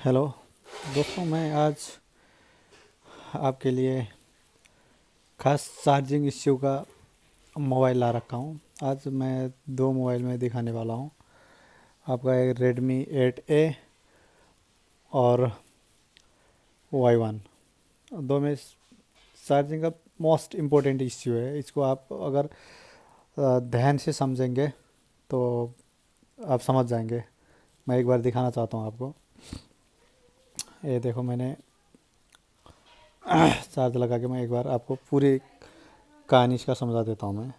Hello दोस्तों, मैं आज आपके लिए खास चार्जिंग इश्यू का मोबाइल ला रखा हूँ। आज मैं दो मोबाइल में दिखाने वाला हूँ आपका, एक Redmi 8A और Y1। दो में चार्जिंग का मोस्ट इम्पोर्टेंट इश्यू है। इसको आप अगर ध्यान से समझेंगे तो आप समझ जाएंगे। मैं एक बार दिखाना चाहता हूँ आपको। ये देखो, मैंने चार्ज लगा के मैं एक बार आपको पूरी कहानी इसका समझा देता हूँ। मैं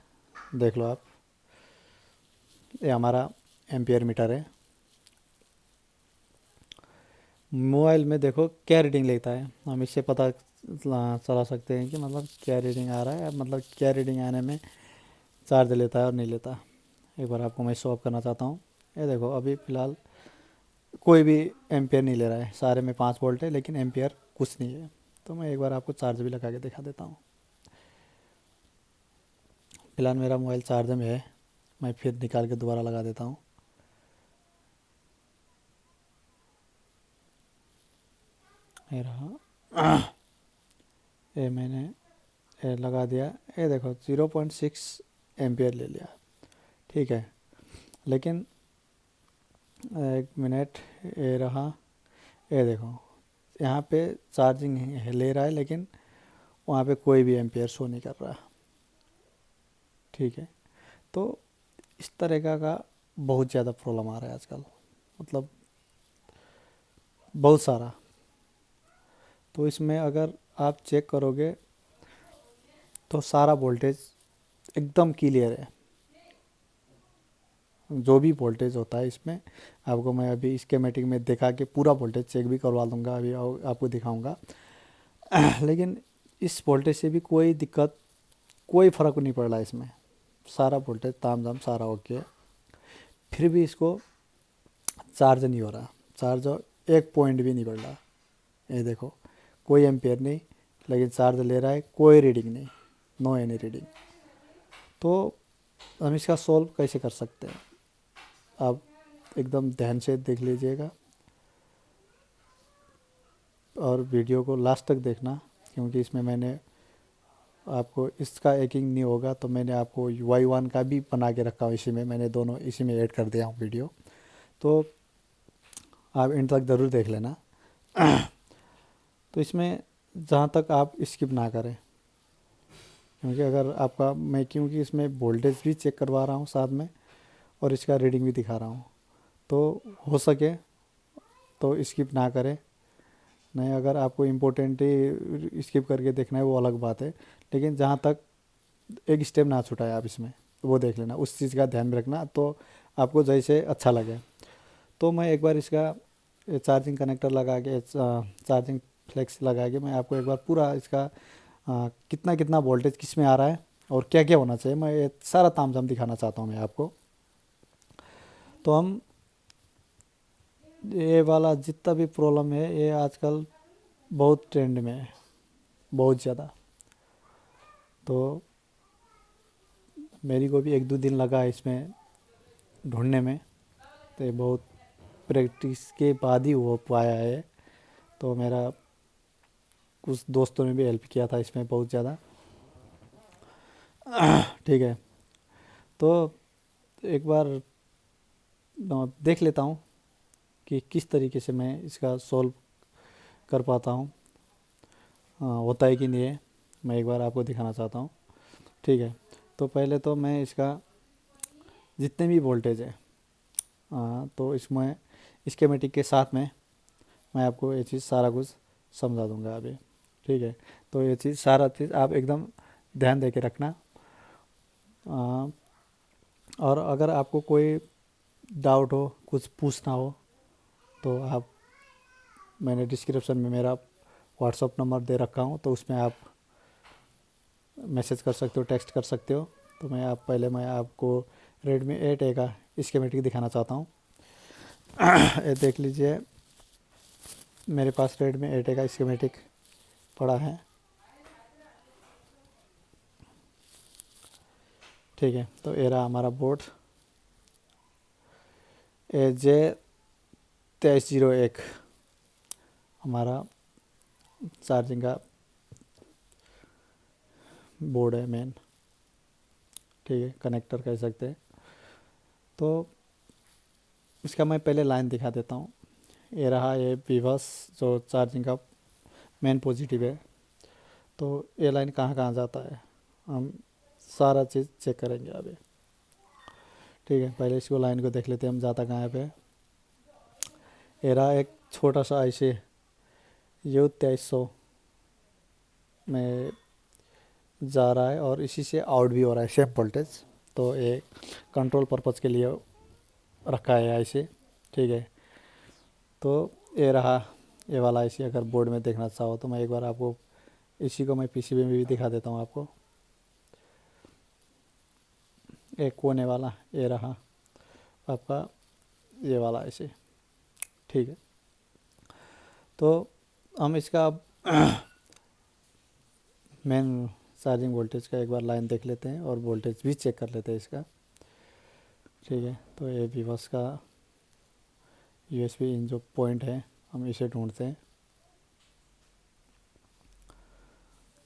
देख लो आप, ये हमारा एम्पियर मीटर है। मोबाइल में देखो क्या रीडिंग लेता है, हम इससे पता चला सकते हैं कि मतलब क्या रीडिंग आ रहा है, मतलब क्या रीडिंग आने में चार्ज लेता है और नहीं लेता। एक बार आपको मैं शो ऑफ करना चाहता हूँ। ये देखो, अभी फ़िलहाल कोई भी एम्पियर नहीं ले रहा है। सारे में 5 वोल्ट है लेकिन एम्पियर कुछ नहीं है। तो मैं एक बार आपको चार्ज भी लगा के दिखा देता हूँ। फ़िलहाल मेरा मोबाइल चार्ज में है, मैं फिर निकाल के दोबारा लगा देता हूँ। ये रहा, ये मैंने ये लगा दिया। ये देखो 0.6 एम्पियर ले लिया। ठीक है, लेकिन एक मिनट, ये रहा। ये देखो, यहाँ पे चार्जिंग है, ले रहा है, लेकिन वहाँ पे कोई भी एम्पियर शो नहीं कर रहा। ठीक है, तो इस तरह का बहुत ज़्यादा प्रॉब्लम आ रहा है आजकल, मतलब बहुत सारा। तो इसमें अगर आप चेक करोगे तो सारा वोल्टेज एकदम क्लियर है। जो भी वोल्टेज होता है इसमें, आपको मैं अभी स्कीमेटिक में दिखा के पूरा वोल्टेज चेक भी करवा दूंगा, अभी आपको दिखाऊंगा। लेकिन इस वोल्टेज से भी कोई दिक्कत, कोई फ़र्क नहीं पड़ रहा है इसमें। सारा वोल्टेज ताम झाम सारा ओके है, फिर भी इसको चार्ज नहीं हो रहा। चार्ज एक पॉइंट भी नहीं बढ़ रहा। ये देखो, कोई एम्पियर नहीं, लेकिन चार्ज ले रहा है, कोई रीडिंग नहीं, नो एनी रीडिंग। तो हम इसका सॉल्व कैसे कर सकते हैं, आप एकदम ध्यान से देख लीजिएगा और वीडियो को लास्ट तक देखना, क्योंकि इसमें मैंने आपको इसका एकिंग नहीं होगा तो मैंने आपको Y1 का भी बना के रखा हूँ। इसी में मैंने दोनों इसी में ऐड कर दिया हूँ वीडियो। तो आप इन तक ज़रूर देख लेना। तो इसमें जहाँ तक आप स्किप ना करें, क्योंकि अगर आपका, मैं क्योंकि इसमें वोल्टेज भी चेक करवा रहा हूँ साथ में और इसका रीडिंग भी दिखा रहा हूँ, तो हो सके तो स्किप ना करें। नहीं, अगर आपको इम्पोर्टेंट ही स्किप करके देखना है वो अलग बात है, लेकिन जहाँ तक एक स्टेप ना छुटाए आप इसमें, तो वो देख लेना, उस चीज़ का ध्यान में रखना, तो आपको जैसे अच्छा लगे। तो मैं एक बार इसका चार्जिंग कनेक्टर लगा के, चार्जिंग फ्लेक्स लगा के मैं आपको एक बार पूरा इसका कितना कितना वोल्टेज किस में आ रहा है और क्या क्या होना चाहिए, मैं ये सारा तामझाम दिखाना चाहता हूँ मैं आपको। तो हम, ये वाला जितना भी प्रॉब्लम है ये आजकल बहुत ट्रेंड में है, बहुत ज़्यादा। तो मेरी को भी एक दो दिन लगा इसमें ढूंढने में, तो ये बहुत प्रैक्टिस के बाद ही हो पाया है। तो मेरा कुछ दोस्तों ने भी हेल्प किया था इसमें बहुत ज़्यादा। ठीक है, तो एक बार देख लेता हूँ कि किस तरीके से मैं इसका सॉल्व कर पाता हूँ, होता है कि नहीं है। मैं एक बार आपको दिखाना चाहता हूँ। ठीक है, तो पहले तो मैं इसका जितने भी वोल्टेज है, तो इसमें स्कीमेटिक के साथ में मैं आपको ये चीज़ सारा कुछ समझा दूंगा अभी। ठीक है, तो ये चीज़ सारा चीज़ आप एकदम ध्यान दे के रखना। आ, और अगर आपको कोई डाउट हो, कुछ पूछना हो, तो आप, मैंने डिस्क्रिप्शन में मेरा व्हाट्सअप नंबर दे रखा हूँ, तो उसमें आप मैसेज कर सकते हो, टेक्स्ट कर सकते हो। तो मैं आपको Redmi 8A का स्कीमेटिक दिखाना चाहता हूँ। ये देख लीजिए, मेरे पास Redmi 8A का स्कीमेटिक पड़ा है। ठीक है, तो ये रहा हमारा बोर्ड AJ2301। हमारा चार्जिंग का बोर्ड है मेन, ठीक है, कनेक्टर कह सकते हैं। तो इसका मैं पहले लाइन दिखा देता हूँ। ये रहा, ये विवस जो चार्जिंग का मेन पॉजिटिव है। तो ये लाइन कहाँ कहाँ जाता है हम सारा चीज़ चेक करेंगे अभी, ठीक है। पहले इसको लाइन को देख लेते हैं हम, जाता कहाँ पे। ये रहा एक छोटा सा ऐसे यू 2300 में जा रहा है और इसी से आउट भी हो रहा है सेम वोल्टेज। तो ये कंट्रोल पर्पज़ के लिए रखा है ऐसे, ठीक है। तो ये रहा ये वाला ऐसे, अगर बोर्ड में देखना चाहो तो मैं एक बार आपको इसी को मैं पीसीबी में भी दिखा देता हूँ आपको। एक कोने वाला ये रहा आपका, ये वाला ऐसे, ठीक है। तो हम इसका मेन चार्जिंग वोल्टेज का एक बार लाइन देख लेते हैं और वोल्टेज भी चेक कर लेते हैं इसका, ठीक है। तो ये विवस का यूएसबी इन जो पॉइंट है हम इसे ढूंढते हैं।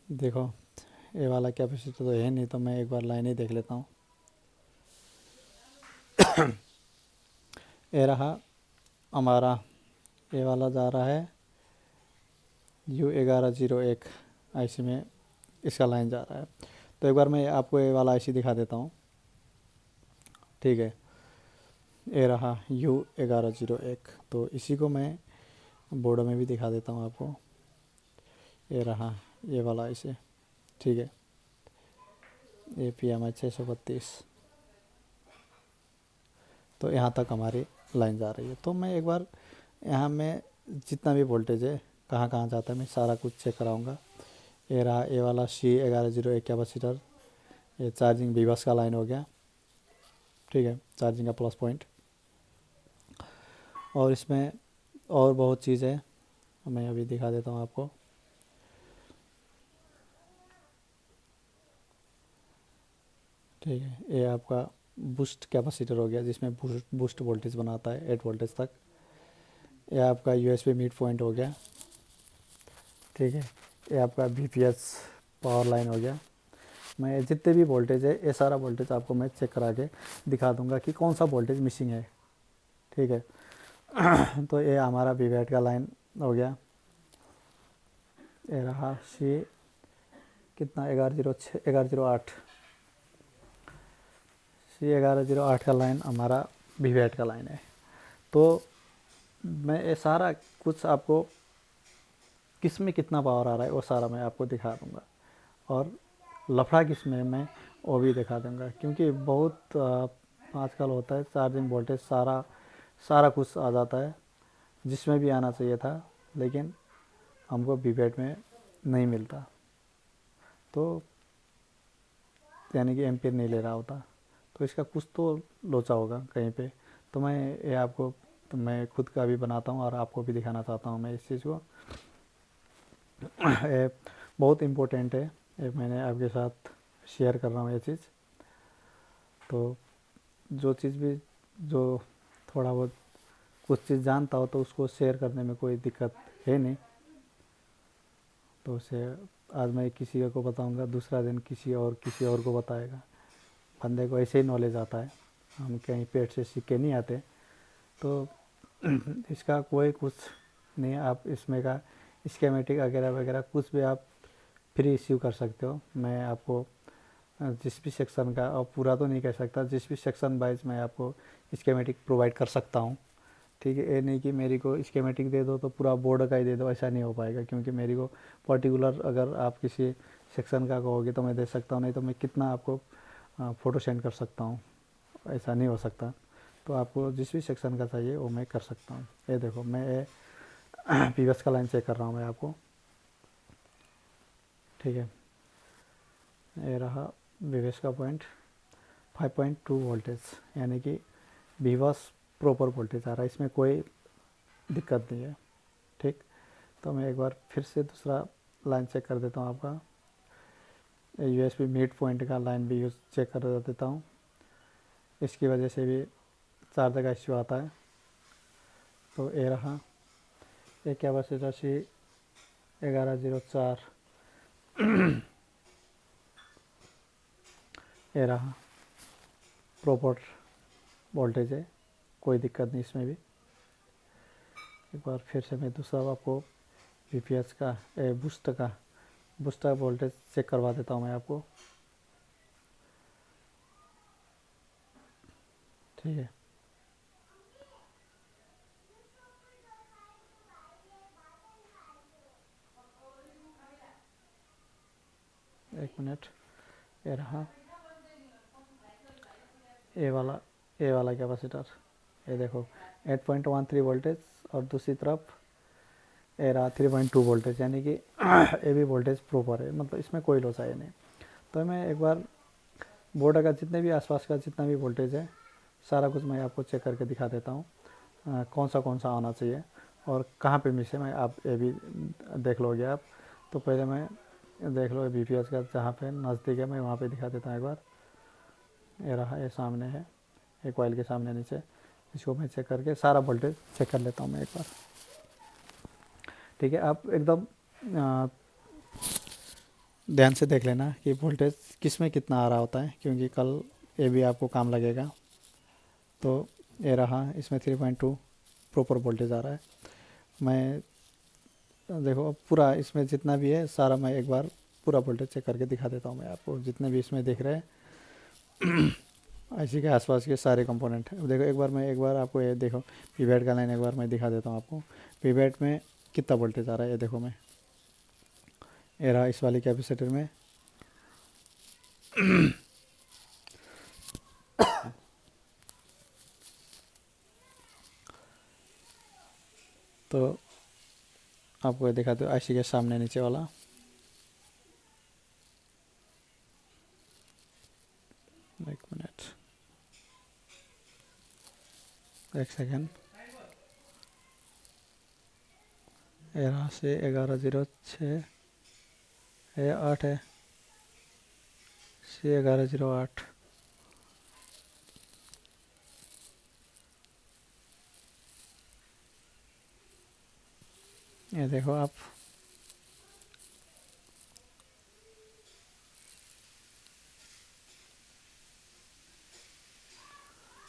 देखो ये वाला कैपेसिटर तो है नहीं, तो मैं एक बार लाइन ही देख लेता हूँ। ये रहा हमारा, ये वाला जा रहा है U1101 आईसी में, इसका लाइन जा रहा है। तो एक बार मैं आपको ये वाला आईसी दिखा देता हूँ, ठीक है। ये रहा U1101, तो इसी को मैं बोर्ड में भी दिखा देता हूँ आपको। ये रहा ये वाला आईसी, ठीक है। ये PMI 632, तो यहाँ तक हमारी लाइन जा रही है। तो मैं एक बार यहाँ में जितना भी वोल्टेज है कहाँ कहाँ जाता है मैं सारा कुछ चेक कराऊंगा। ये रहा ये वाला C1101 कैपेसिटर, ये चार्जिंग विवस का लाइन हो गया, ठीक है, चार्जिंग का प्लस पॉइंट। और इसमें और बहुत चीज़ है, मैं अभी दिखा देता हूँ आपको। ठीक है, ये आपका बूस्ट कैपेसिटर हो गया जिसमें बूस्ट वोल्टेज बनाता है 8 वोल्टेज तक। ये आपका USB मिड पॉइंट हो गया, ठीक है। ये आपका VPS पावर लाइन हो गया। मैं जितने भी वोल्टेज है ये सारा वोल्टेज आपको मैं चेक करा के दिखा दूंगा कि कौन सा वोल्टेज मिसिंग है, ठीक है। तो ये हमारा वीवैट का लाइन हो गया। ये रहा C कितना 1108 C1108 का लाइन हमारा वीवैट का लाइन है। तो मैं ये सारा कुछ आपको किस में कितना पावर आ रहा है वो सारा मैं आपको दिखा दूंगा, और लफड़ा किस में मैं वो भी दिखा दूंगा। क्योंकि बहुत आजकल होता है चार्जिंग वोल्टेज सारा कुछ आ जाता है जिसमें भी आना चाहिए था, लेकिन हमको वीवैट में नहीं मिलता, तो यानी कि एम्पियर नहीं ले रहा होता। तो इसका कुछ तो लोचा होगा कहीं पे। तो मैं ये आपको, तो मैं खुद का भी बनाता हूँ और आपको भी दिखाना चाहता हूँ मैं इस चीज़ को। ये बहुत इम्पोर्टेंट है, ये मैंने आपके साथ शेयर कर रहा हूँ ये चीज़। तो जो चीज़ भी जो थोड़ा बहुत कुछ चीज़ जानता हो तो उसको शेयर करने में कोई दिक्कत है नहीं। तो उसे आज मैं किसी को बताऊंगा, दूसरा दिन किसी और को बताएगा। बंदे को ऐसे ही नॉलेज आता है, हम कहीं पेट से सीख के नहीं आते। तो इसका कोई कुछ नहीं, आप इसमें का स्कीमेटिक वगैरह वगैरह कुछ भी आप फ्री इश्यू कर सकते हो। मैं आपको जिस भी सेक्शन का, और पूरा तो नहीं कह सकता, जिस भी सेक्शन वाइज मैं आपको स्कीमेटिक प्रोवाइड कर सकता हूँ, ठीक है। ये नहीं कि मेरी को स्कीमेटिक दे दो तो पूरा बोर्ड का ही दे दो, ऐसा नहीं हो पाएगा। क्योंकि मेरी को पर्टिकुलर अगर आप किसी सेक्शन का कहोगे तो मैं दे सकता हूँ, नहीं तो मैं कितना आपको फ़ोटो सेंड कर सकता हूँ, ऐसा नहीं हो सकता। तो आपको जिस भी सेक्शन का चाहिए वो मैं कर सकता हूँ। ये देखो मैं ये पीवीएस का लाइन चेक कर रहा हूँ मैं आपको, ठीक है। ये रहा विवेश का पॉइंट 5.2 वोल्टेज, यानी कि वीवस प्रॉपर वोल्टेज आ रहा है, इसमें कोई दिक्कत नहीं है, ठीक। तो मैं एक बार फिर से दूसरा लाइन चेक कर देता हूँ आपका। USB मिड पॉइंट का लाइन भी यूज चेक कर देता हूँ, इसकी वजह से भी चार्जर का इश्यू आता है। तो ये रहा एक कैपेसिटर सी 1104 ये रहा प्रॉपर वोल्टेज है, कोई दिक्कत नहीं इसमें भी। एक बार फिर से मैं दूसरा आपको वीपीएस का बूस्टर वोल्टेज चेक करवा देता हूँ मैं आपको। ठीक है, एक मिनट। ये रहा ए वाला कैपेसिटर, ये देखो 8.13 वोल्टेज, और दूसरी तरफ ये रहा 3.2 वोल्टेज, यानी कि ये भी वोल्टेज प्रॉपर है, मतलब इसमें कोई लॉस आया नहीं। तो मैं एक बार बोर्ड का जितने भी आसपास का जितना भी वोल्टेज है सारा कुछ मैं आपको चेक करके दिखा देता हूँ, कौन सा आना चाहिए और कहाँ पे मिस है, मैं आप ये भी देख लोगे आप। तो पहले मैं देख लो बीपीएस का जहाँ पे नज़दीक है मैं वहाँ पे दिखा देता हूँ एक बार। ये रहा, ये सामने है, एक कॉइल के सामने नीचे, इसको मैं चेक करके सारा वोल्टेज चेक कर लेता हूँ मैं एक बार। ठीक है, आप एकदम ध्यान से देख लेना कि वोल्टेज किस में कितना आ रहा होता है, क्योंकि कल ये भी आपको काम लगेगा। तो ये रहा, इसमें 3.2 प्रॉपर वोल्टेज आ रहा है। मैं देखो पूरा इसमें जितना भी है सारा मैं एक बार पूरा वोल्टेज चेक करके दिखा देता हूँ मैं आपको, जितने भी इसमें दिख रहे हैं आईसी के आसपास के सारे कंपोनेंट हैं। देखो एक बार आपको ये देखो पीवैट का लाइन एक बार मैं दिखा देता हूँ आपको, पीवैट में कितना वोल्टेज आ रहा है ये देखो। मैं ये रहा इस वाली कैपेसिटर में तो आपको ये दिखा दो आईसी के सामने नीचे वाला, एक मिनट, एक सेकेंड। 11 से 1106 है, 8 है, से 1108। ये देखो आप,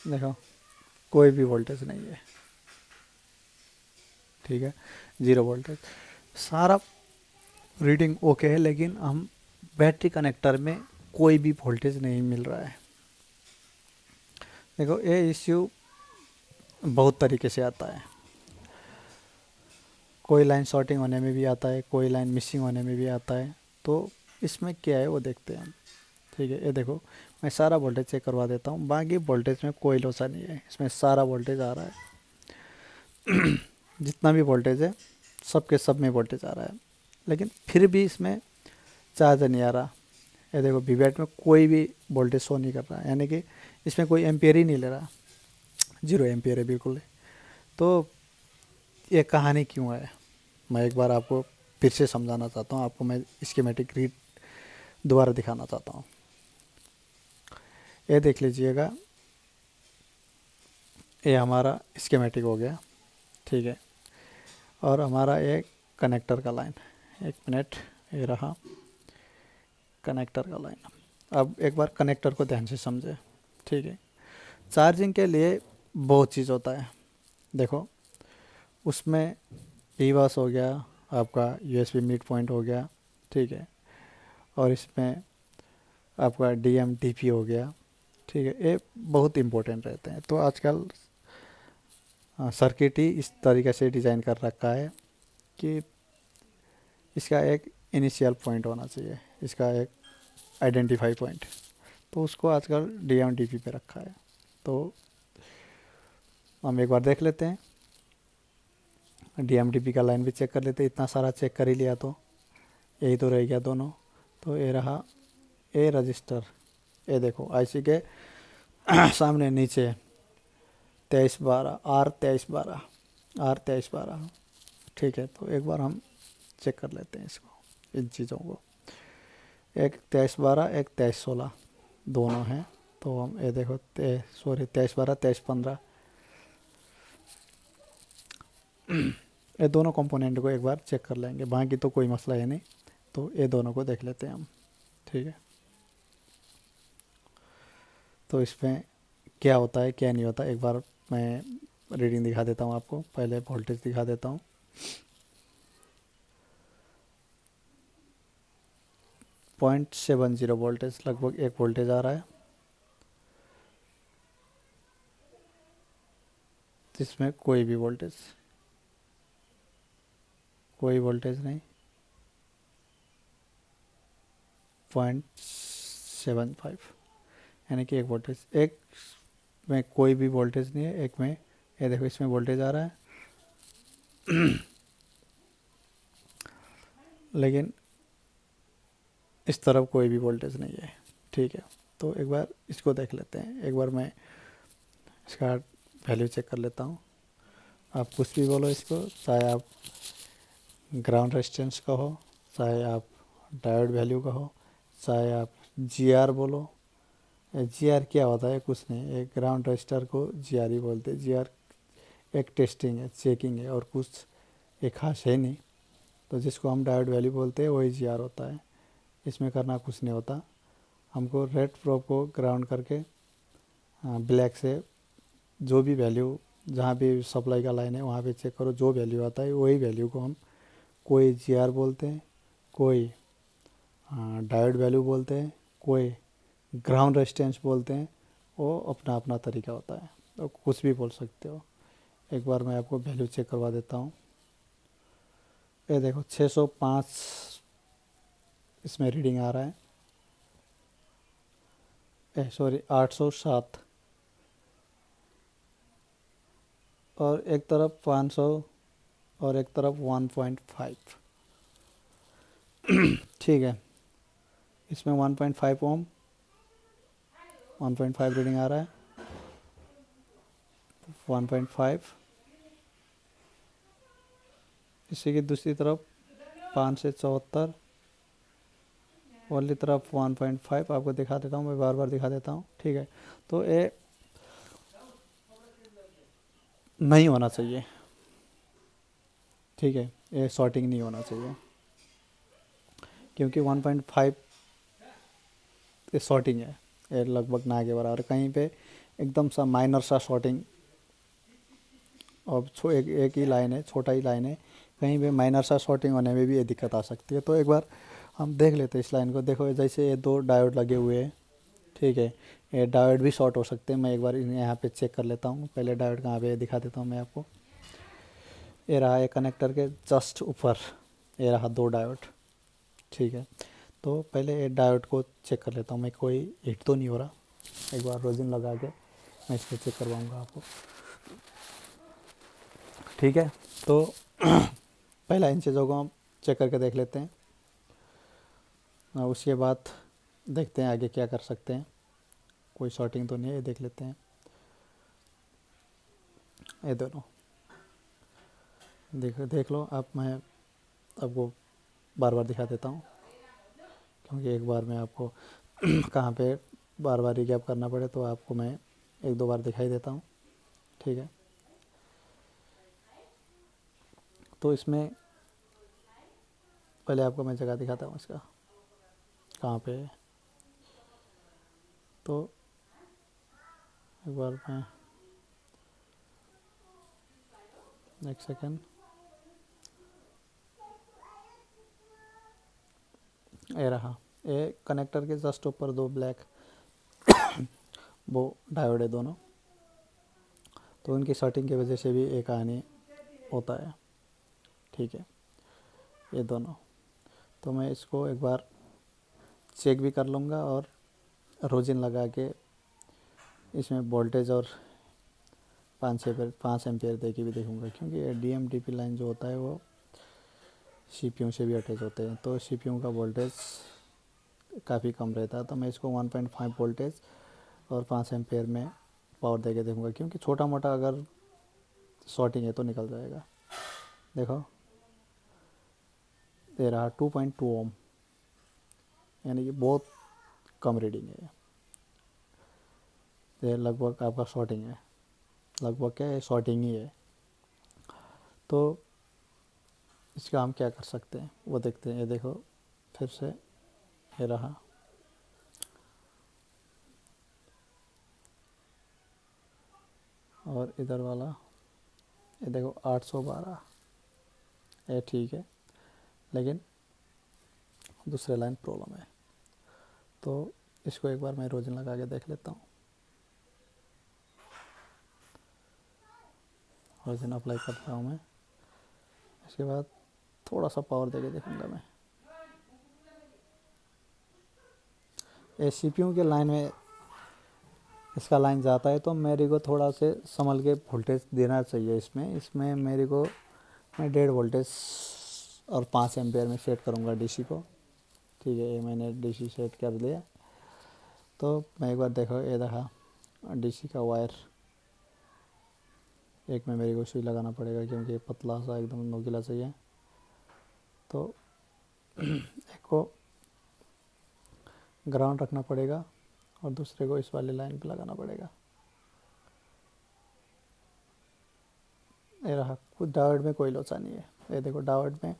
देखो कोई भी वोल्टेज नहीं है। ठीक है, 0 वोल्टेज, सारा रीडिंग ओके है, लेकिन हम बैटरी कनेक्टर में कोई भी वोल्टेज नहीं मिल रहा है। देखो ये इश्यू बहुत तरीके से आता है, कोई लाइन शॉर्टिंग होने में भी आता है, कोई लाइन मिसिंग होने में भी आता है। तो इसमें क्या है वो देखते हैं हम। ठीक है, ये देखो मैं सारा वोल्टेज चेक करवा देता हूँ, बाकी वोल्टेज में कोई लोसा नहीं है, इसमें सारा वोल्टेज आ रहा है जितना भी वोल्टेज है सबके सब में वोल्टेज आ रहा है, लेकिन फिर भी इसमें चार्ज नहीं आ रहा। ये देखो वीवैट में कोई भी वोल्टेज शो नहीं कर रहा है, यानी कि इसमें कोई एम्पियर ही नहीं ले रहा, 0 एम्पियर है बिल्कुल। तो ये कहानी क्यों है मैं एक बार आपको फिर से समझाना चाहता हूँ, आपको मैं स्कीमेटिक रीड दोबारा दिखाना चाहता हूँ। ये देख लीजिएगा, ये हमारा स्कीमेटिक हो गया। ठीक है, और हमारा एक कनेक्टर का लाइन, एक मिनट, ये रहा कनेक्टर का लाइन। अब एक बार कनेक्टर को ध्यान से समझे। ठीक है, चार्जिंग के लिए बहुत चीज़ होता है। देखो उसमें पीवास हो गया, आपका यूएसबी मिड पॉइंट हो गया। ठीक है, और इसमें आपका डीएमटीपी हो गया। ठीक है, ये बहुत इम्पोर्टेंट रहते हैं। तो आजकल सर्किट ही इस तरीके से डिज़ाइन कर रखा है कि इसका एक इनिशियल पॉइंट होना चाहिए, इसका एक आइडेंटिफाई पॉइंट, तो उसको आजकल डीएमटीपी पे रखा है। तो हम एक बार देख लेते हैं, डीएमटीपी का लाइन भी चेक कर लेते हैं। इतना सारा चेक कर ही लिया तो यही तो रह गया दोनों। तो ये रहा ए रजिस्टर, ये देखो आईसी के सामने नीचे 2312 R2312। ठीक है, तो एक बार हम चेक कर लेते हैं इसको, इन चीज़ों को। एक 2312, एक 2316 दोनों हैं। तो हम ये देखो 2312 2315 ये दोनों कंपोनेंट को एक बार चेक कर लेंगे, बाकी तो कोई मसला है नहीं। तो ये दोनों को देख लेते हैं हम, ठीक है। तो इसमें क्या होता है क्या नहीं होता, एक बार मैं रीडिंग दिखा देता हूँ आपको। पहले वोल्टेज दिखा देता हूँ। 0.70 वोल्टेज, लगभग 1 वोल्टेज आ रहा है, जिसमें कोई वोल्टेज नहीं। 0.75 यानी कि 1 वोल्टेज, एक में कोई भी वोल्टेज नहीं है, एक में ये देखो इसमें वोल्टेज आ रहा है लेकिन इस तरफ कोई भी वोल्टेज नहीं है, ठीक है। तो एक बार इसको देख लेते हैं। एक बार मैं इसका वैल्यू चेक कर लेता हूँ। आप कुछ भी बोलो इसको, चाहे आप ग्राउंड रेजिस्टेंस कहो, चाहे आप डायोड वैल्यू कहो, चाहे आप जीआर बोलो। जीआर क्या होता है? कुछ नहीं, एक ग्राउंड रजिस्टर को जीआर ही बोलते हैं। जीआर एक टेस्टिंग है, चेकिंग है, और कुछ एक खास है नहीं। तो जिसको हम डायोड वैल्यू बोलते हैं वही जीआर होता है। इसमें करना कुछ नहीं होता, हमको रेड प्रोब को ग्राउंड करके ब्लैक से जो भी वैल्यू, जहाँ भी सप्लाई का लाइन है वहाँ पे चेक करो, जो वैल्यू आता है वही वैल्यू को हम कोई जीआर बोलते हैं, कोई डायोड वैल्यू बोलते हैं, कोई ग्राउंड रेजिस्टेंस बोलते हैं। वो अपना अपना तरीका होता है, तो कुछ भी बोल सकते हो। एक बार मैं आपको वैल्यू चेक करवा देता हूँ। ये देखो 605 इसमें रीडिंग आ रहा है, सॉरी 807, और एक तरफ 500 और एक तरफ 1.5, ठीक है। इसमें 1.5 ओम 1.5 रीडिंग आ रहा है, 1.5। इसी की दूसरी तरफ 5 से 74, वाली तरफ 1.5। आपको दिखा देता हूँ, मैं बार बार दिखा देता हूँ, ठीक है। तो ये नहीं होना चाहिए, ठीक है, ये शॉर्टिंग नहीं होना चाहिए, क्योंकि 1.5 ये शॉर्टिंग है, ये लगभग ना के बराबर। कहीं पे एकदम सा माइनर सा शॉर्टिंग, और एक ही लाइन है, छोटा ही लाइन है, कहीं पे माइनर सा शॉर्टिंग होने में भी ये दिक्कत आ सकती है। तो एक बार हम देख लेते हैं इस लाइन को। देखो जैसे ये 2 डायोड लगे हुए हैं, ठीक है, ये डायोड भी शॉर्ट हो सकते हैं। मैं एक बार इन्हें यहाँ पे चेक कर लेता हूँ। पहले डायोड कहाँ पे है दिखा देता हूँ मैं आपको। ये रहा एक कनेक्टर के जस्ट ऊपर, ये रहा 2 डायोड, ठीक है। तो पहले ये डायोड को चेक कर लेता हूँ मैं, कोई हिट तो नहीं हो रहा। एक बार रोजिन लगा के मैं इसको चेक करवाऊँगा आपको, ठीक है। तो पहला इन चीज़ों को हम चेक करके देख लेते हैं, और उसके बाद देखते हैं आगे क्या कर सकते हैं। कोई शॉर्टिंग तो नहीं है, ये देख लेते हैं। ये दोनों देख लो आप। मैं आपको बार बार दिखा देता हूँ, क्योंकि एक बार मैं आपको कहाँ पे बार बार रिकैप करना पड़े, तो आपको मैं 1-2 बार दिखाई देता हूँ, ठीक है। तो इसमें पहले आपको मैं जगह दिखाता हूँ इसका कहाँ पे है। तो एक बार मैं, एक सेकेंड, ये रहा, ये कनेक्टर के जस्ट ऊपर 2 ब्लैक वो डायोड है दोनों। तो उनकी सेटिंग की वजह से भी एक हानि होता है, ठीक है, ये दोनों। तो मैं इसको एक बार चेक भी कर लूँगा, और रोजिन लगा के इसमें वोल्टेज और 5 एम्पियर दे के भी देखूँगा, क्योंकि ये DMDP लाइन जो होता है वो CPU से भी अटैच होते हैं। तो CPU का वोल्टेज काफ़ी कम रहता है। तो मैं इसको 1.5 वोल्टेज और 5 एम्पियर में पावर दे के देखूँगा, क्योंकि छोटा मोटा अगर शॉर्टिंग है तो निकल जाएगा। देखो दे रहा 2.2 ओम, यानी कि बहुत कम रीडिंग है। ये लगभग आपका शॉर्टिंग है, लगभग क्या है, शॉर्टिंग ही है। तो इसका हम क्या कर सकते हैं वो देखते हैं। ये देखो फिर से ये रहा, और इधर वाला ये देखो 812, ये ठीक है, लेकिन दूसरे लाइन प्रॉब्लम है। तो इसको एक बार मैं रोजन लगा के देख लेता हूँ। रोजन अप्लाई कर रहा हूँ मैं, इसके बाद थोड़ा सा पावर देके देखूँगा मैं। ये सीपीयू के लाइन में इसका लाइन जाता है, तो मेरे को थोड़ा से संभल के वोल्टेज देना चाहिए इसमें मेरे को, मैं 1.5 वोल्टेज और 5 एम्पेयर में सेट करूँगा डीसी को। ठीक है, ये मैंने डीसी सेट कर लिया। तो मैं एक बार देखो, ये देखा डीसी का वायर एक में मेरे को सुई लगाना पड़ेगा, क्योंकि ये पतला सा एकदम नोकीला चाहिए। तो एक को ग्राउंड रखना पड़ेगा और दूसरे को इस वाली लाइन पे लगाना पड़ेगा। ये रहा, कुछ डायोड में कोई लोचा नहीं है। ये देखो डायोड में,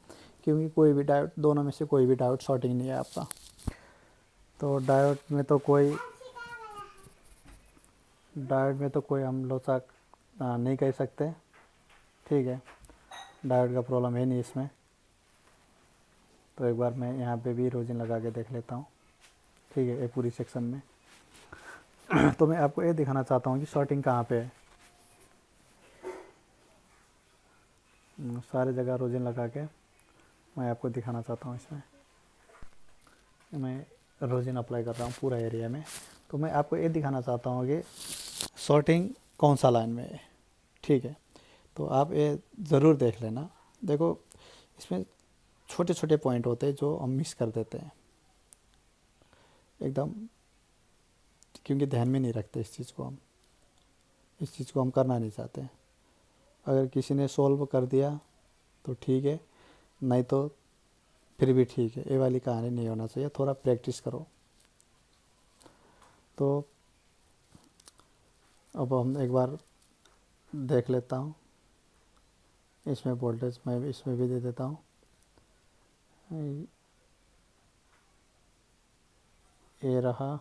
क्योंकि कोई भी डायोड, दोनों में से कोई भी डायोड शॉर्टिंग नहीं है आपका। तो डायोड में तो कोई हम लोचा नहीं कह सकते। ठीक है, डायोड का प्रॉब्लम है नहीं इसमें। तो एक बार मैं यहाँ पे भी रोजिन लगा के देख लेता हूँ। ठीक है, ये पूरी सेक्शन में तो मैं आपको ये दिखाना चाहता हूँ कि शॉर्टिंग कहाँ पे है। सारे जगह रोजिन लगा के मैं आपको दिखाना चाहता हूँ। इसमें मैं रोजिन अप्लाई कर रहा हूँ पूरा एरिया में। तो मैं आपको ये दिखाना चाहता हूँ कि शॉर्टिंग कौन सा लाइन में है। ठीक है, तो आप ये ज़रूर देख लेना। देखो इसमें छोटे छोटे पॉइंट होते हैं जो हम मिस कर देते हैं एकदम, क्योंकि ध्यान में नहीं रखते इस चीज़ को हम करना नहीं चाहते। अगर किसी ने सॉल्व कर दिया तो ठीक है, नहीं तो फिर भी ठीक है। ये वाली कहानी नहीं होना चाहिए, थोड़ा प्रैक्टिस करो। तो अब हम एक बार देख लेता हूँ। इसमें वोल्टेज मैं इसमें भी दे देता हूँ। ये रहा,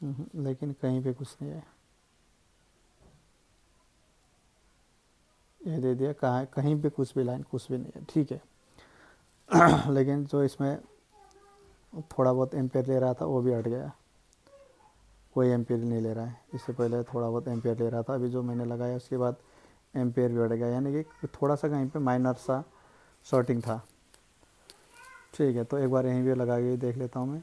लेकिन कहीं पे कुछ नहीं है। ये दे दिया, कहाँ कहीं पे कुछ भी लाइन कुछ भी नहीं है। ठीक है लेकिन जो इसमें थोड़ा बहुत एम्पेयर ले रहा था वो भी हट गया, कोई एम्पेयर नहीं ले रहा है। इससे पहले थोड़ा बहुत एम्पेयर ले रहा था, अभी जो मैंने लगाया उसके बाद एम्पेयर भी हट गया, यानी कि थोड़ा सा कहीं पे माइनर सा शॉर्टिंग था। ठीक है, तो एक बार यहीं भी लगा के देख लेता हूँ मैं।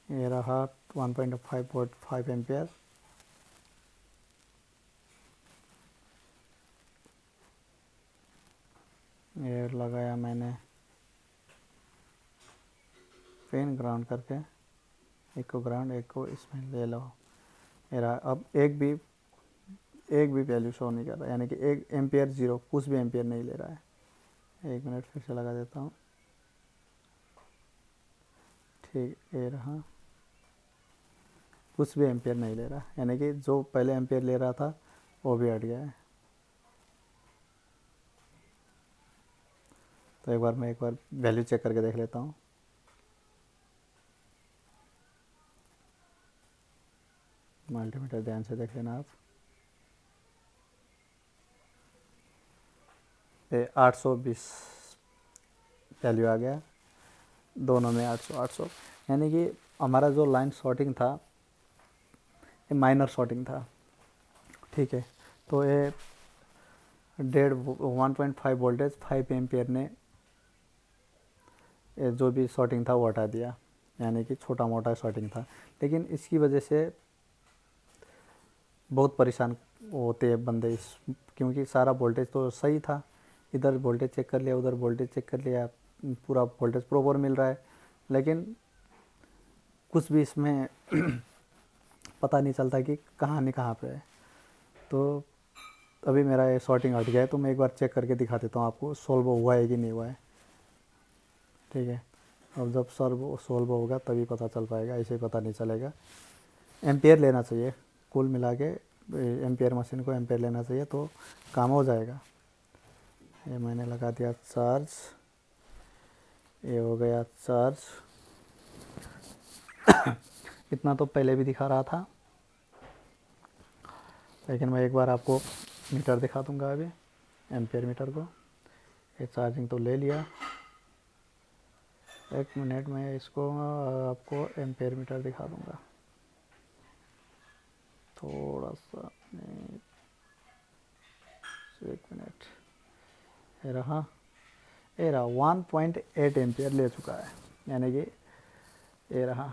ये रहा 1.5 एम्पेयर। ये लगाया मैंने पिन ग्राउंड करके, एक को ग्राउंड एक को इसमें ले लो। ये रहा, अब एक भी वैल्यू शो नहीं कर रहा, यानी कि 1 एम्पेयर जीरो, कुछ भी एम्पेयर नहीं ले रहा है। 1 मिनट फिर से लगा देता हूँ। ठीक, ये रहा, कुछ भी एम्पेयर नहीं ले रहा, यानी कि जो पहले एम्पेयर ले रहा था वो भी हट गया है। तो एक बार वैल्यू चेक करके देख लेता हूँ। मल्टीमीटर ध्यान से देख लेना आप। ये 820 वैल्यू आ गया, दोनों में 800, यानी कि हमारा जो लाइन शॉर्टिंग था ये माइनर शॉर्टिंग था। ठीक है, तो ये 1.5 वोल्टेज 5 एम्पियर ने ये जो भी शॉर्टिंग था वो हटा दिया, यानी कि छोटा मोटा शॉर्टिंग था। लेकिन इसकी वजह से बहुत परेशान होते हैं बंदे क्योंकि सारा वोल्टेज तो सही था, इधर वोल्टेज चेक कर लिया, उधर वोल्टेज चेक कर लिया, पूरा वोल्टेज प्रॉपर मिल रहा है, लेकिन कुछ भी इसमें पता नहीं चलता कि कहाँ पे है। तो अभी मेरा ये शॉर्टिंग हट गया है, तो मैं एक बार चेक करके दिखा देता हूँ आपको सॉल्व हुआ है कि नहीं हुआ है। ठीक है, अब जब सॉल्व होगा तभी पता चल पाएगा, ऐसे पता नहीं चलेगा। एम्पेयर लेना चाहिए, कुल मिला के एम्पियर मशीन को एम्पियर लेना चाहिए तो काम हो जाएगा। ये मैंने लगा दिया चार्ज, ये हो गया चार्ज। इतना तो पहले भी दिखा रहा था, लेकिन मैं एक बार आपको मीटर दिखा दूंगा अभी, एम्पियर मीटर को। ये चार्जिंग तो ले लिया। 1 मिनट में इसको आपको एम्पियर मीटर दिखा दूंगा। थोड़ा सा 1 मिनट। ये रहा 1.8 एम्पियर ले चुका है, यानी कि ये रहा।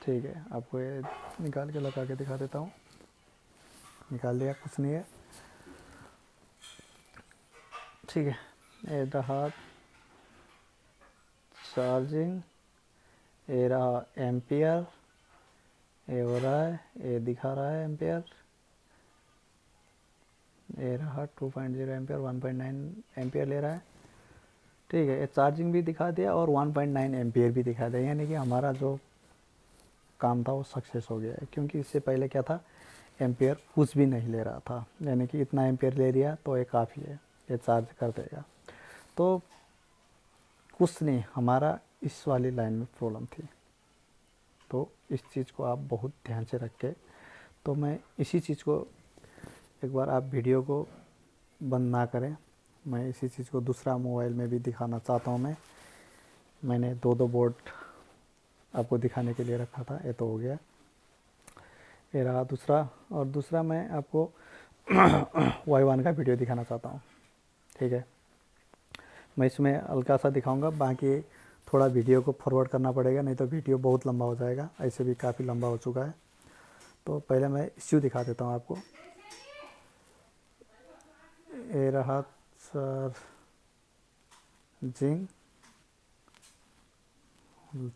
ठीक है, आपको ये निकाल के लगा के दिखा देता हूँ। निकाल दिया, कुछ नहीं है। ठीक है, ये रहा चार्जिंग, ये रहा एम्पियर, ये हो रहा है, ये दिखा रहा है एम्पियर, ये रहा 2.0 एम्पियर, 1.9 एम्पियर ले रहा है। ठीक है, ये चार्जिंग भी दिखा दिया और 1.9 एम्पियर भी दिखा दिया, यानी कि हमारा जो काम था वो सक्सेस हो गया है। क्योंकि इससे पहले क्या था, एम्पियर कुछ भी नहीं ले रहा था, यानी कि इतना एम्पियर ले लिया तो ये काफ़ी है, ये चार्ज कर देगा। तो कुछ नहीं, हमारा इस वाली लाइन में प्रॉब्लम थी। तो इस चीज़ को आप बहुत ध्यान से रख के, तो मैं इसी चीज़ को एक बार आप वीडियो को बंद ना करें, मैं इसी चीज़ को दूसरा मोबाइल में भी दिखाना चाहता हूँ। मैंने 2 बोर्ड आपको दिखाने के लिए रखा था, ये तो हो गया। ये रहा दूसरा, और दूसरा मैं आपको Y1 का वीडियो दिखाना चाहता हूँ। ठीक है, मैं इसमें हल्का सा दिखाऊंगा, बाकी थोड़ा वीडियो को फॉरवर्ड करना पड़ेगा, नहीं तो वीडियो बहुत लंबा हो जाएगा, ऐसे भी काफ़ी लंबा हो चुका है। तो पहले मैं इश्यू दिखा देता हूँ आपको। ये रहा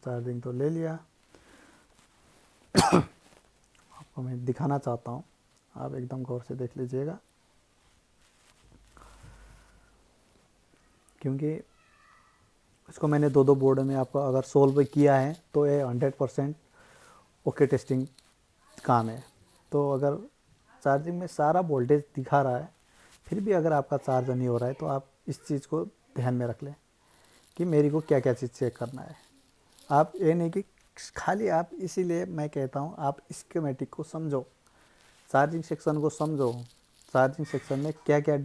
चार्जिंग तो ले लिया। आपको मैं दिखाना चाहता हूँ, आप एकदम गौर से देख लीजिएगा, क्योंकि इसको मैंने 2 बोर्ड में आपको अगर सोल्व किया है तो ये 100% ओके टेस्टिंग काम है। तो अगर चार्जिंग में सारा वोल्टेज दिखा रहा है, फिर भी अगर आपका चार्ज नहीं हो रहा है, तो आप इस चीज़ को ध्यान में रख लें कि मेरी को क्या क्या चीज़ चेक करना है। आप ये नहीं कि खाली आप, इसीलिए मैं कहता हूँ आप स्कीमेटिक को समझो, चार्जिंग सेक्शन को समझो, चार्जिंग सेक्शन में क्या क्या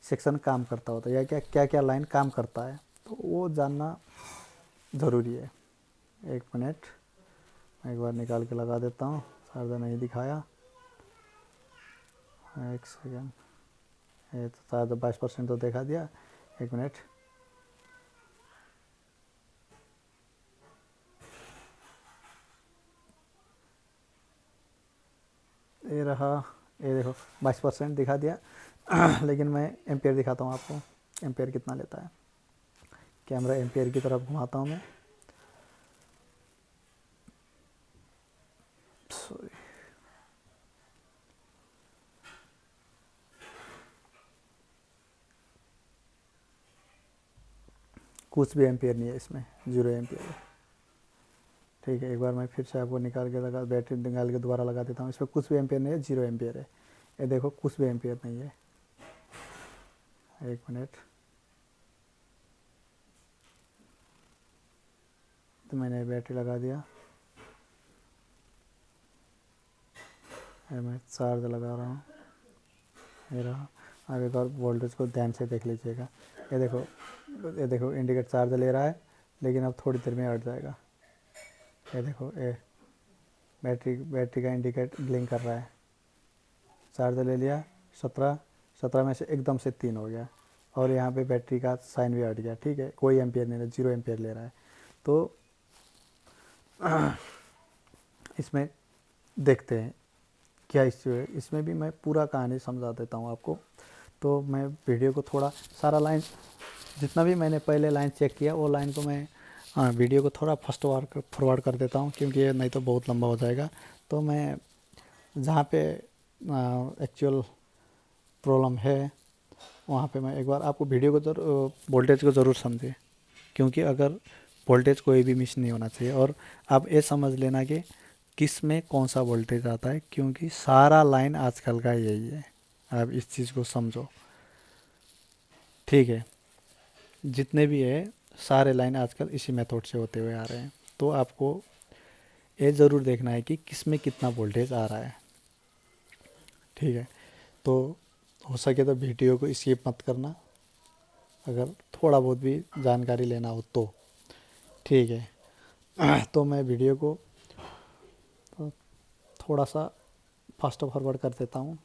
सेक्शन काम करता होता है, या क्या क्या लाइन काम करता है, तो वो जानना ज़रूरी है। 1 मिनट, मैं एक बार निकाल के लगा देता हूँ, चार्जर नहीं दिखाया। 1 सेकेंड, ये तो चार्जर 22% तो दिखा दिया। 1 मिनट, ये रहा, ये देखो 22% दिखा दिया। लेकिन मैं एम्पियर दिखाता हूँ आपको, एम्पियर कितना लेता है। कैमरा एम्पियर की तरफ घुमाता हूँ मैं, सॉरी, कुछ भी एम्पियर नहीं है इसमें, 0 एम्पियर है। ठीक है, एक बार मैं फिर से आपको निकाल के लगा, बैटरी निकाल के दोबारा लगा देता हूँ। इसमें कुछ भी एम्पियर नहीं है, 0 एम्पियर है। ये देखो, कुछ भी एम्पियर नहीं है। 1 मिनट, तो मैंने बैटरी लगा दिया, मैं चार्ज लगा रहा हूँ। ये रहा। अब एक और वोल्टेज को ध्यान से देख लीजिएगा। ये देखो इंडिकेटर चार्ज ले रहा है, लेकिन अब थोड़ी देर में हट जाएगा। ये देखो, ये बैटरी का इंडिकेटर ब्लिंक कर रहा है। चार्ज ले लिया, 17 में से एकदम से 3 हो गया, और यहाँ पे बैटरी का साइन भी हट गया। ठीक है, कोई एम्पियर नहीं, 0 एम्पियर ले रहा है। तो इसमें देखते हैं क्या इश्यू है। इसमें भी मैं पूरा कहानी समझा देता हूँ आपको। तो मैं वीडियो को थोड़ा सारा लाइन, जितना भी मैंने पहले लाइन चेक किया, वो लाइन को मैं वीडियो को थोड़ा फॉरवर्ड कर देता हूँ, क्योंकि ये नहीं तो बहुत लंबा हो जाएगा। तो मैं जहाँ पे एक्चुअल प्रॉब्लम है, वहाँ पे मैं एक बार आपको वीडियो को वोल्टेज को ज़रूर समझे, क्योंकि अगर वोल्टेज कोई भी मिस नहीं होना चाहिए। और आप ये समझ लेना कि किस में कौन सा वोल्टेज आता है, क्योंकि सारा लाइन आजकल का यही है। आप इस चीज़ को समझो, ठीक है। जितने भी है सारे लाइन आजकल इसी मेथड से होते हुए आ रहे हैं। तो आपको ये ज़रूर देखना है कि किस में कितना वोल्टेज आ रहा है, ठीक है। तो हो सके तो वीडियो को स्किप मत करना, अगर थोड़ा बहुत भी जानकारी लेना हो तो, ठीक है। तो मैं वीडियो को थोड़ा सा फास्ट फॉरवर्ड कर देता हूँ।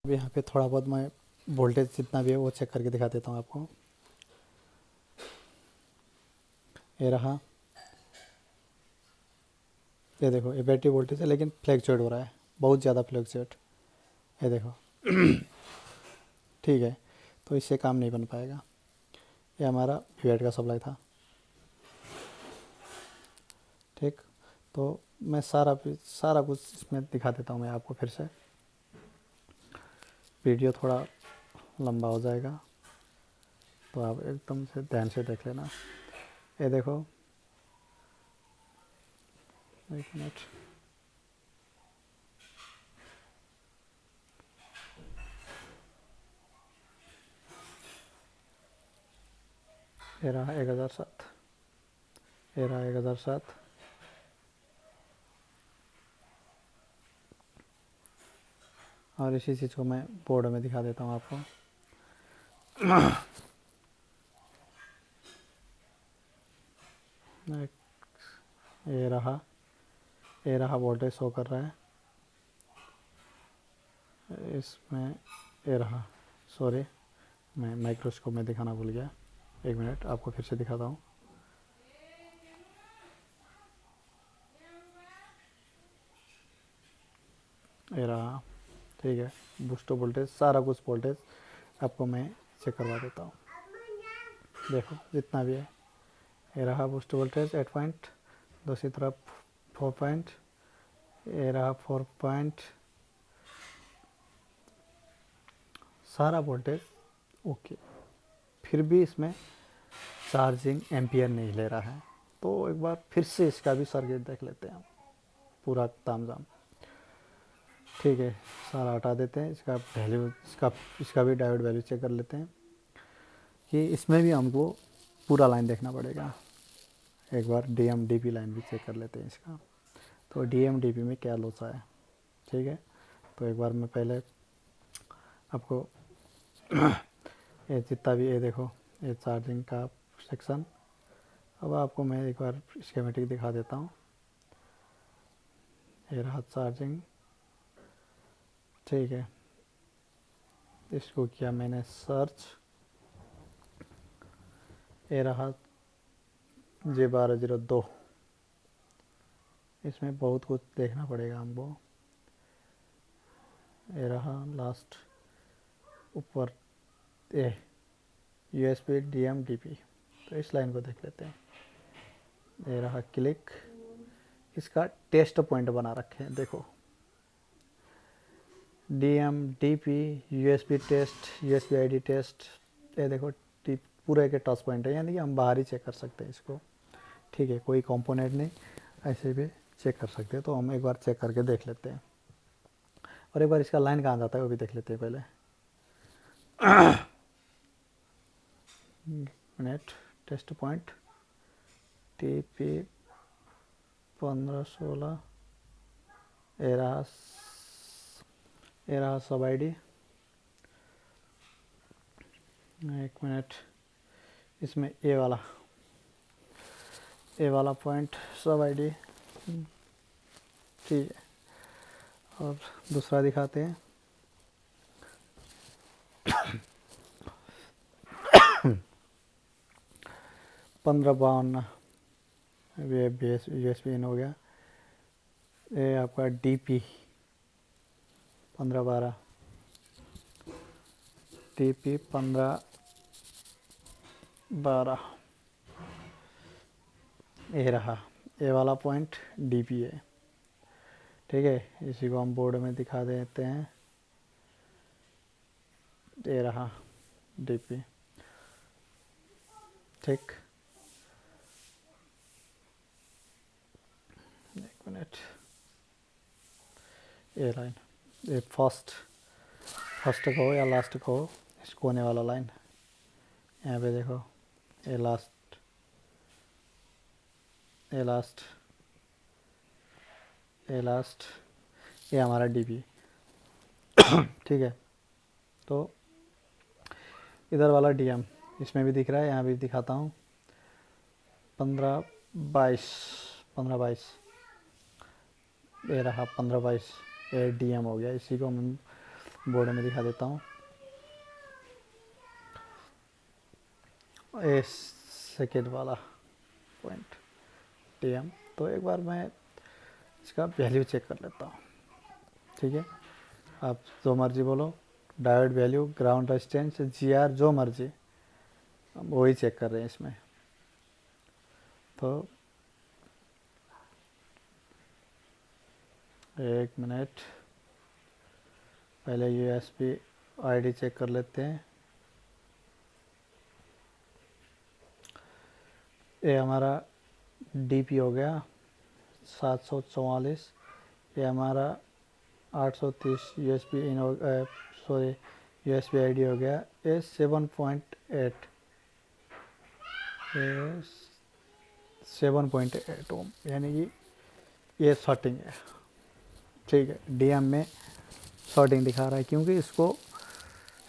अब यहाँ पे थोड़ा बहुत मैं वोल्टेज जितना भी है वो चेक करके दिखा देता हूँ आपको। ये रहा, ये देखो ये बैटरी वोल्टेज है, लेकिन फ्लैक्चुएट हो रहा है, बहुत ज़्यादा फ्लैक्चुएट। ये देखो ठीक है, तो इससे काम नहीं बन पाएगा। ये हमारा वीएट का सप्लाई था। ठीक, तो मैं सारा कुछ इसमें दिखा देता हूँ मैं आपको फिर से। वीडियो थोड़ा लंबा हो जाएगा, तो आप एकदम से ध्यान से देख लेना। ये देखो, एक मिनट, ये रहा 1007, ये रहा 1007। और इसी चीज़ को मैं बोर्ड में दिखा देता हूँ आपको। ये रहा वोल्टेज शो कर रहा है इसमें। ये रहा, सॉरी मैं माइक्रोस्कोप में दिखाना भूल गया, एक मिनट आपको फिर से दिखाता हूँ। ये रहा, ठीक है, बूस्टर वोल्टेज, सारा कुछ वोल्टेज आपको मैं चेक करवा देता हूँ। देखो जितना भी है, ये रहा बूस्टर वोल्टेज 8 पॉइंट, दूसरी तरफ 4 पॉइंट, ये रहा 4 पॉइंट, सारा वोल्टेज ओके। फिर भी इसमें चार्जिंग एम्पियर नहीं ले रहा है। तो एक बार फिर से इसका भी सर्किट देख लेते हैं हम, पूरा तामझाम। ठीक है, सारा हटा देते हैं, इसका वैल्यू, इसका भी डायोड वैल्यू चेक कर लेते हैं कि इसमें भी हमको पूरा लाइन देखना पड़ेगा। एक बार डीएम डीपी लाइन भी चेक कर लेते हैं इसका, तो डीएम डीपी में क्या लोसा है। ठीक है, तो एक बार मैं पहले आपको ये जितना भी, ये देखो ये चार्जिंग का सेक्शन। अब आपको मैं एक बार स्कीमेटिक दिखा देता हूँ। ये रहा चार्जिंग, ठीक है, इसको किया मैंने सर्च। ये रहा J1202, इसमें बहुत कुछ देखना पड़ेगा हमको। ये रहा लास्ट ऊपर, ए USB DM DP, तो इस लाइन को देख लेते हैं। ये रहा क्लिक, इसका टेस्ट पॉइंट बना रखे हैं, देखो DM DP USB test, USB ID test. ये देखो पूरे के टच पॉइंट है, यानी कि हम बाहर ही चेक कर सकते हैं इसको। ठीक है, कोई कंपोनेंट नहीं, ऐसे भी चेक कर सकते हैं। तो हम एक बार चेक करके देख लेते हैं, और एक बार इसका लाइन कहाँ जाता है वो भी देख लेते हैं पहले। मिनट, टेस्ट पॉइंट TP 1516, ये रहा सब ID। एक मिनट, इसमें ए वाला पॉइंट सब ID, ठीक है। और दूसरा दिखाते हैं। पंद्रह 52, ये USB इन हो गया। ये आपका DP 1512, DP 1512, ये रहा, ये वाला पॉइंट DP है। ठीक है, इसी को हम बोर्ड में दिखा देते हैं। ये रहा DP, ठीक, एक मिनट, ये लाइन, ये फर्स्ट कहो या लास्ट कहो, इस कोने वाला लाइन, यहाँ पे देखो, ये लास्ट, ये लास्ट, ये लास्ट, ये हमारा DP। ठीक है, तो इधर वाला DM इसमें भी दिख रहा है, यहाँ भी दिखाता हूँ। 1522, ये रहा 1522, ये DM हो गया। इसी को हम बोर्ड में दिखा देता हूँ। ए सेकेंड वाला पॉइंट TM। तो एक बार मैं इसका वैल्यू चेक कर लेता हूँ, ठीक है। आप जो मर्जी बोलो, diode value, ground resistance, GR, जो मर्जी, हम वही चेक कर रहे हैं इसमें। तो एक मिनट, पहले USB ID चेक कर लेते हैं। ये हमारा DP हो गया 744, ये हमारा 830 USB इन हो सॉरी USB ID हो गया। ये 7.8 7.8 ओम, यानी कि ये शॉर्टिंग है, ठीक है। DM में शॉर्टिंग दिखा रहा है क्योंकि इसको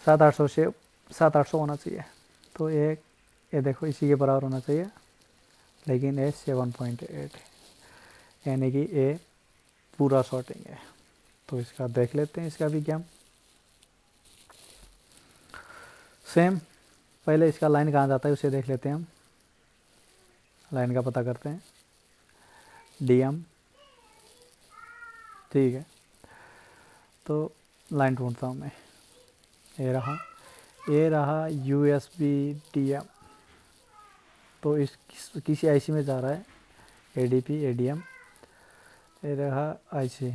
7-800 से 7-800 होना चाहिए। तो ये देखो इसी के बराबर होना चाहिए, लेकिन ये 7.8 है, यानी कि ये पूरा शॉर्टिंग है। तो इसका देख लेते हैं, इसका भी क्या सेम। पहले इसका लाइन कहाँ जाता है उसे देख लेते हैं हम। लाइन का पता करते हैं, DM, ठीक है। तो लाइन ढूंढता हूँ मैं, ये रहा USB DM। तो इस किसी IC में जा रहा है, ADP ADM। ये रहा IC,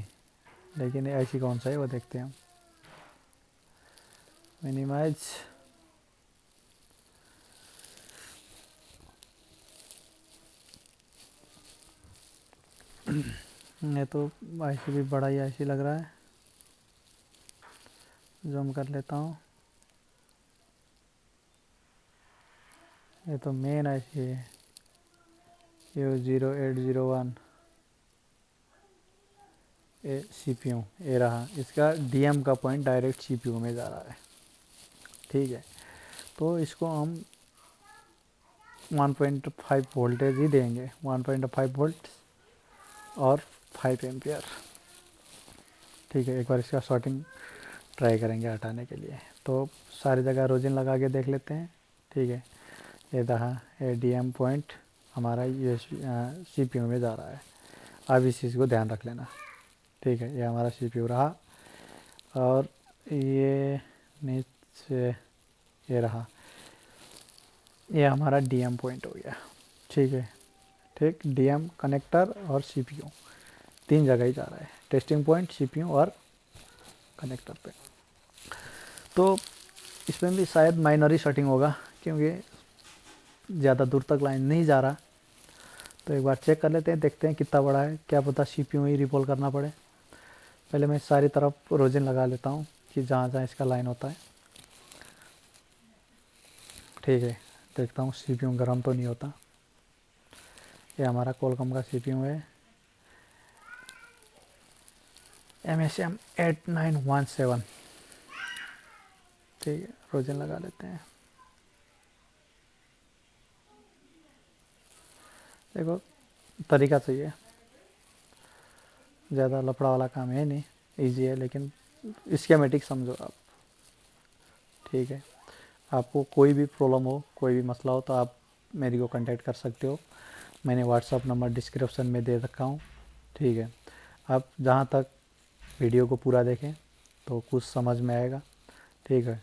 लेकिन ये IC कौन सा है वो देखते हैं हम। मिनिमाइज, ये तो IC भी बड़ा ही IC लग रहा है, जूम कर लेता हूँ। ये तो मेन IC है, U0801। ये CPU, ये रहा इसका DM का पॉइंट डायरेक्ट CPU में जा रहा है, ठीक है। तो इसको हम 1.5 वोल्टेज ही देंगे, 1.5 वोल्ट और 5 एम्पियर, ठीक है। एक बार इसका शॉर्टिंग ट्राई करेंगे हटाने के लिए। तो सारी जगह रोजिन लगा के देख लेते हैं, ठीक है। ये रहा, ये DM पॉइंट हमारा CPU में जा रहा है। अब इस चीज़ को ध्यान रख लेना, ठीक है। ये हमारा CPU रहा, और ये नीचे ये रहा, ये हमारा DM पॉइंट हो गया, ठीक है। ठीक, DM कनेक्टर और CPU तीन जगह ही जा रहा है, टेस्टिंग पॉइंट, CPU और कनेक्टर पे। तो इसमें भी शायद माइनरी शॉर्टिंग होगा, क्योंकि ज़्यादा दूर तक लाइन नहीं जा रहा। तो एक बार चेक कर लेते हैं, देखते हैं कितना बड़ा है, क्या पता CPU ही रिपोल करना पड़े। पहले मैं सारी तरफ रोजिन लगा लेता हूँ कि जहाँ जहाँ इसका लाइन होता है, ठीक है। देखता हूँ CPU गर्म तो नहीं होता। ये हमारा कोलकम का CPU है, MSM 8917, ठीक है। रोजन लगा लेते हैं। देखो तरीका चाहिए, ज़्यादा लफड़ा वाला काम है नहीं, इजी है, लेकिन स्कीमेटिक समझो आप, ठीक है। आपको कोई भी प्रॉब्लम हो, कोई भी मसला हो, तो आप मेरी को कांटेक्ट कर सकते हो। मैंने व्हाट्सअप नंबर डिस्क्रिप्शन में दे रखा हूँ, ठीक है। आप जहाँ तक वीडियो को पूरा देखें तो कुछ समझ में आएगा, ठीक है।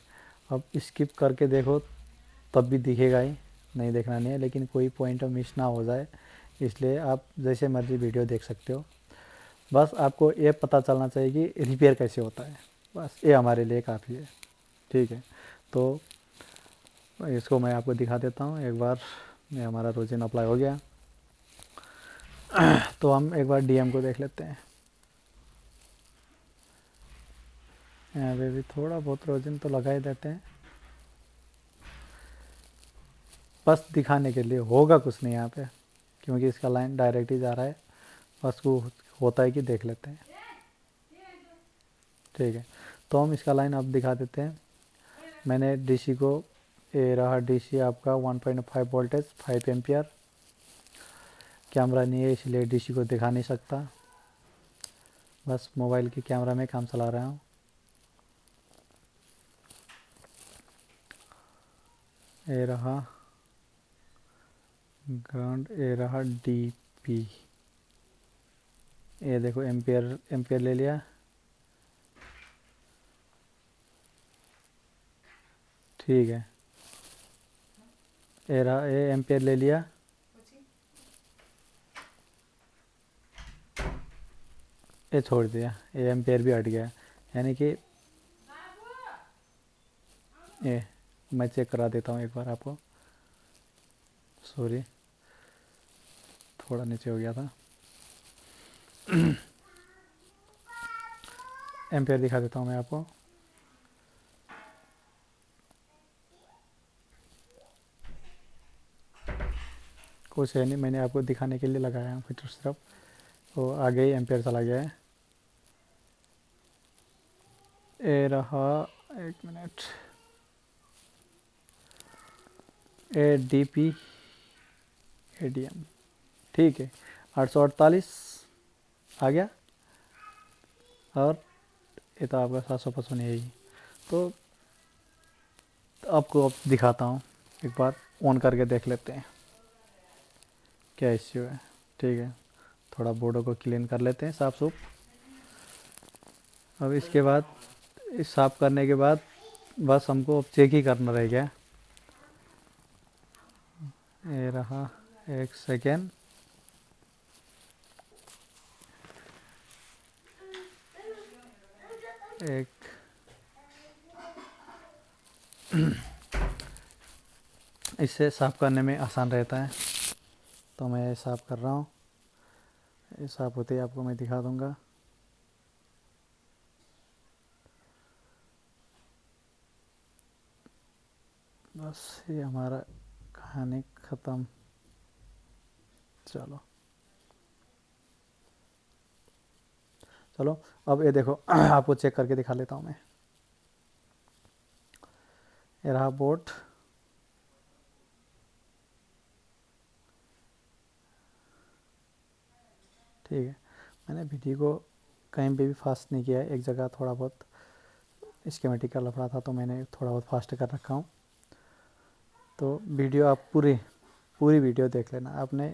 अब स्किप करके देखो तब भी दिखेगा ही, नहीं देखना नहीं है, लेकिन कोई पॉइंट मिस ना हो जाए, इसलिए आप जैसे मर्जी वीडियो देख सकते हो। बस आपको ये पता चलना चाहिए कि रिपेयर कैसे होता है, बस ये हमारे लिए काफ़ी है, ठीक है। तो इसको मैं आपको दिखा देता हूँ एक बार। ये हमारा रोजिन अप्लाई हो गया। तो हम एक बार DM को देख लेते हैं। यहाँ पे भी थोड़ा बहुत रोजिन तो लगा ही देते हैं, बस दिखाने के लिए, होगा कुछ नहीं यहाँ पे, क्योंकि इसका लाइन डायरेक्ट ही जा रहा है। बस वो होता है कि देख लेते हैं, ठीक है। तो हम इसका लाइन अब दिखा देते हैं। मैंने DC को, ये रहा DC आपका 1.5 वोल्टेज, 5 एम्पियर। कैमरा नहीं है इसलिए DC को दिखा नहीं सकता, बस मोबाइल की कैमरा में काम चला रहा हूँ। ए रहा ग्राउंड, ए रहा डीपी। ये देखो एम्पियर, एम्पियर ले लिया, ठीक है। ए रहा, ए एम्पियर ले लिया, ये छोड़ दिया, ए एम्पियर भी हट गया। यानी कि ये मैं चेक करा देता हूँ एक बार आपको, सॉरी थोड़ा नीचे हो गया था। एम्पियर दिखा देता हूँ मैं आपको। कुछ है नहीं, मैंने आपको दिखाने के लिए लगाया है फिर सिर्फ, तो आगे ही एम्पियर चला गया है। ए रहा, एक minute, A D P A D M, ठीक है। 848 आ गया, और ये तो आपका 755 है ही। तो आपको अब दिखाता हूँ, एक बार ऑन करके देख लेते हैं क्या इश्यू है, ठीक है। थोड़ा बोर्डों को क्लीन कर लेते हैं साफ सूफ। अब इसके बाद, इस साफ करने के बाद बस हमको अब चेक ही करना रह गया। ये रहा, एक सेकेंड, एक इससे साफ करने में आसान रहता है, तो मैं साफ कर रहा हूँ। ये साफ होते ही आपको मैं दिखा दूंगा। बस ये हमारा कहानी ख़त्म। चलो चलो, अब ये देखो आपको चेक करके दिखा लेता हूँ मैं। ये रहा बोर्ड, ठीक है। मैंने वीडियो को कहीं पे भी फास्ट नहीं किया है, एक जगह थोड़ा बहुत स्कीमेटिक का लफड़ा था तो मैंने थोड़ा बहुत फास्ट कर रखा हूँ। तो वीडियो आप पूरी वीडियो देख लेना। आपने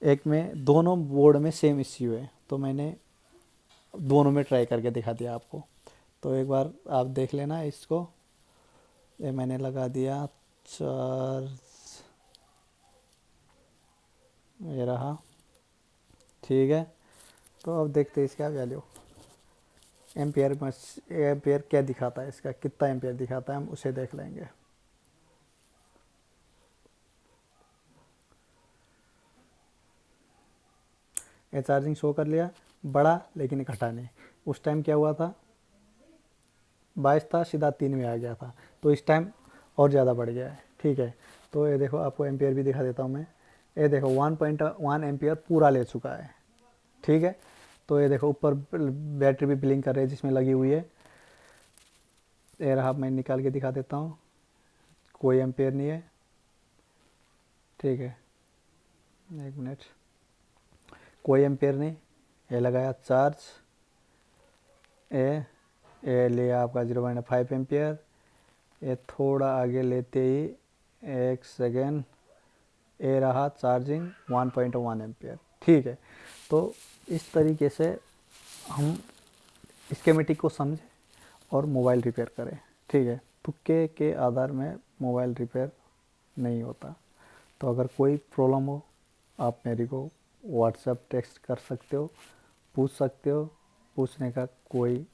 एक में, दोनों बोर्ड में सेम इश्यू है, तो मैंने दोनों में ट्राई करके दिखा दिया आपको। तो एक बार आप देख लेना इसको। ये मैंने लगा दिया चार्ज, ये रहा, ठीक है। तो अब देखते हैं इसका वैल्यू, एम्पियर में एम्पियर क्या दिखाता है, इसका कितना एम्पियर दिखाता है, हम उसे देख लेंगे। ये चार्जिंग शो कर लिया, बढ़ा लेकिन घटा नहीं। उस टाइम क्या हुआ था, 22 था, सीधा 3 में आ गया था, तो इस टाइम और ज़्यादा बढ़ गया है, ठीक है। तो ये देखो, आपको एम्पियर भी दिखा देता हूँ मैं। ये देखो 1.1 एम्पियर पूरा ले चुका है, ठीक है। तो ये देखो ऊपर बैटरी भी ब्लिंक कर रही है जिसमें लगी हुई है। ये रहा, मैं निकाल के दिखा देता हूँ, कोई एम्पियर नहीं है, ठीक है। एक मिनट, कोई एम्पियर नहीं। ये लगाया चार्ज, ए लिया आपका 0.5 एम्पियर। ये थोड़ा आगे लेते ही, एक सेकेंड, ए रहा चार्जिंग 1.1 एम्पियर, ठीक है। तो इस तरीके से हम स्कीमेटिक को समझें और मोबाइल रिपेयर करें, ठीक है। तुक्के के आधार में मोबाइल रिपेयर नहीं होता। तो अगर कोई प्रॉब्लम हो, आप मेरे को व्हाट्सएप टेक्स्ट कर सकते हो, पूछ सकते हो, पूछने का कोई